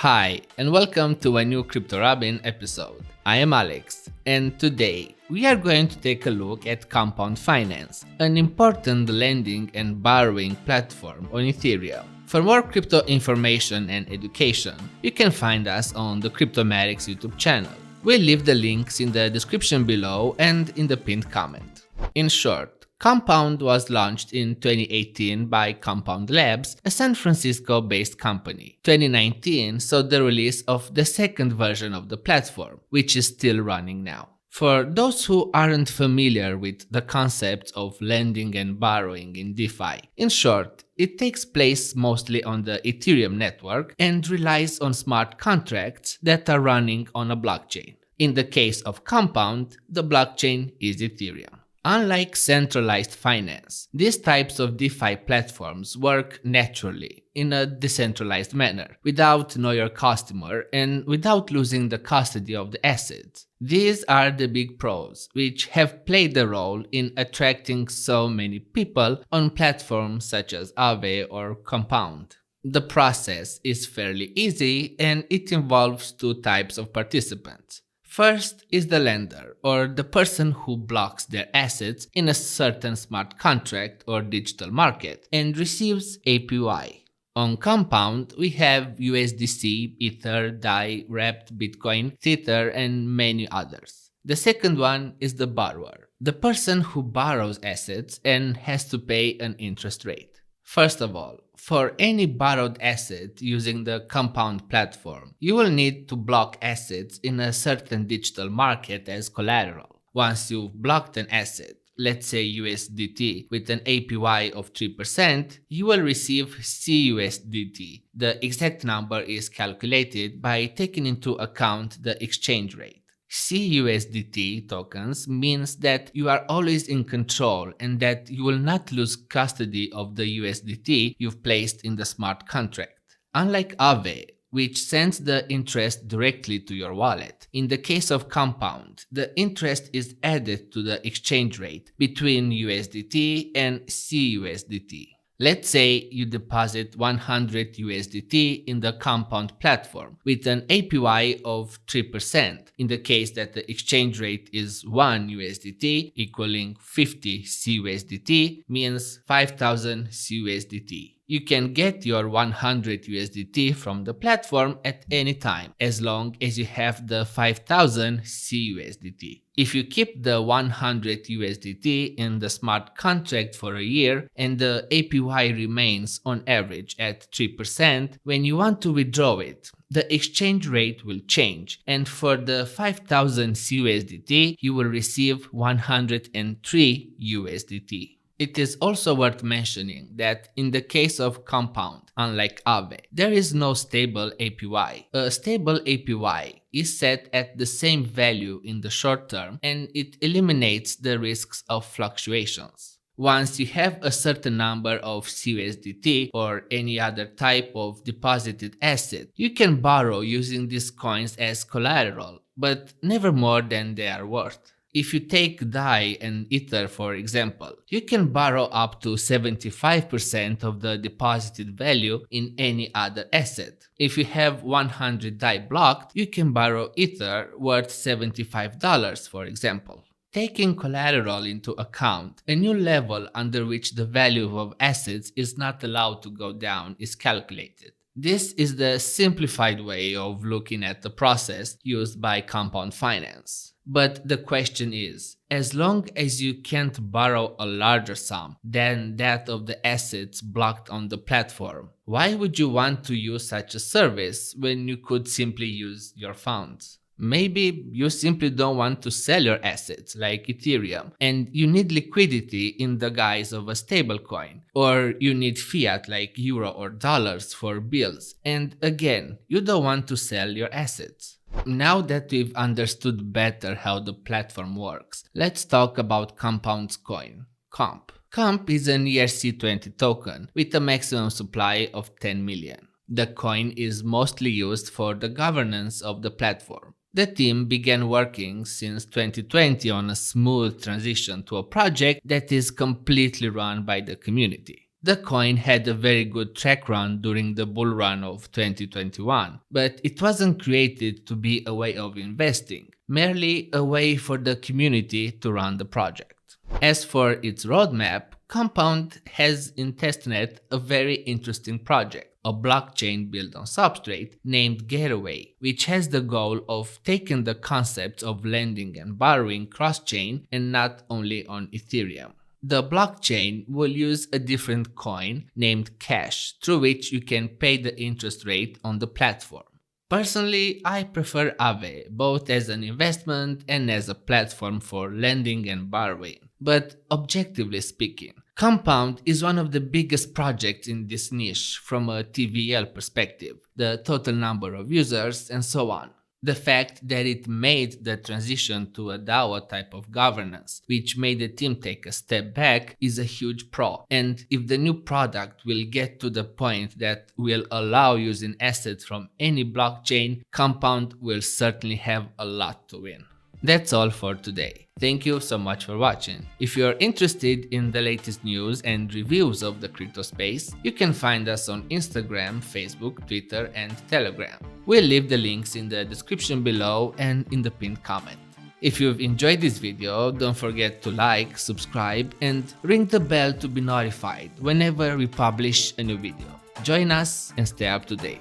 Hi, and welcome to a new CryptoRobin episode. I am Alex, and today we are going to take a look at Compound Finance, an important lending and borrowing platform on Ethereum. For more crypto information and education, you can find us on the Tokenomics YouTube channel. We'll leave the links in the description below and in the pinned comment. In short, Compound was launched in 2018 by Compound Labs, a San Francisco-based company. 2019 saw the release of the second version of the platform, which is still running now. For those who aren't familiar with the concepts of lending and borrowing in DeFi, in short, it takes place mostly on the Ethereum network and relies on smart contracts that are running on a blockchain. In the case of Compound, the blockchain is Ethereum. Unlike centralized finance, these types of DeFi platforms work naturally in a decentralized manner, without know your customer and without losing the custody of the assets. These are the big pros, which have played a role in attracting so many people on platforms such as Aave or Compound. The process is fairly easy and it involves two types of participants. First is the lender, or the person who blocks their assets in a certain smart contract or digital market and receives APY. On Compound, we have USDC, Ether, DAI, Wrapped, Bitcoin, Tether, and many others. The second one is the borrower, the person who borrows assets and has to pay an interest rate. First of all, for any borrowed asset using the Compound platform, you will need to block assets in a certain digital market as collateral. Once you've blocked an asset, let's say USDT, with an APY of 3%, you will receive CUSDT. The exact number is calculated by taking into account the exchange rate. CUSDT tokens means that you are always in control and that you will not lose custody of the USDT you've placed in the smart contract. Unlike Aave, which sends the interest directly to your wallet, in the case of Compound, the interest is added to the exchange rate between USDT and CUSDT. Let's say you deposit 100 USDT in the Compound platform with an APY of 3%. In the case that the exchange rate is 1 USDT equaling 50 CUSDT means 5000 CUSDT. You can get your 100 USDT from the platform at any time, as long as you have the 5000 CUSDT. If you keep the 100 USDT in the smart contract for a year and the APY remains on average at 3%, when you want to withdraw it, the exchange rate will change, and for the 5000 CUSDT, you will receive 103 USDT. It is also worth mentioning that in the case of Compound, unlike Aave, there is no stable APY. A stable APY is set at the same value in the short term and it eliminates the risks of fluctuations. Once you have a certain number of CUSDT or any other type of deposited asset, you can borrow using these coins as collateral, but never more than they are worth. If you take DAI and Ether for example, you can borrow up to 75% of the deposited value in any other asset. If you have 100 DAI blocked, you can borrow Ether worth $75 for example. Taking collateral into account, a new level under which the value of assets is not allowed to go down is calculated. This is the simplified way of looking at the process used by Compound Finance. But the question is, as long as you can't borrow a larger sum than that of the assets blocked on the platform, why would you want to use such a service when you could simply use your funds? Maybe you simply don't want to sell your assets like Ethereum and you need liquidity in the guise of a stablecoin, or you need fiat like euro or dollars for bills, and again, you don't want to sell your assets. Now that we've understood better how the platform works, let's talk about Compound's coin, COMP. COMP is an ERC20 token with a maximum supply of 10 million. The coin is mostly used for the governance of the platform. The team began working since 2020 on a smooth transition to a project that is completely run by the community. The coin had a very good track run during the bull run of 2021, but it wasn't created to be a way of investing, merely a way for the community to run the project. As for its roadmap, Compound has in testnet a very interesting project, a blockchain built on Substrate named Getaway, which has the goal of taking the concepts of lending and borrowing cross-chain and not only on Ethereum. The blockchain will use a different coin named Cash, through which you can pay the interest rate on the platform. Personally, I prefer Aave, both as an investment and as a platform for lending and borrowing. But objectively speaking, Compound is one of the biggest projects in this niche from a TVL perspective, the total number of users and so on. The fact that it made the transition to a DAO type of governance, which made the team take a step back, is a huge pro. And if the new product will get to the point that will allow using assets from any blockchain, Compound will certainly have a lot to win. That's all for today. Thank you so much for watching. If you're interested in the latest news and reviews of the crypto space, you can find us on Instagram, Facebook, Twitter, and Telegram. We'll leave the links in the description below and in the pinned comment. If you've enjoyed this video, don't forget to like, subscribe, and ring the bell to be notified whenever we publish a new video. Join us and stay up to date.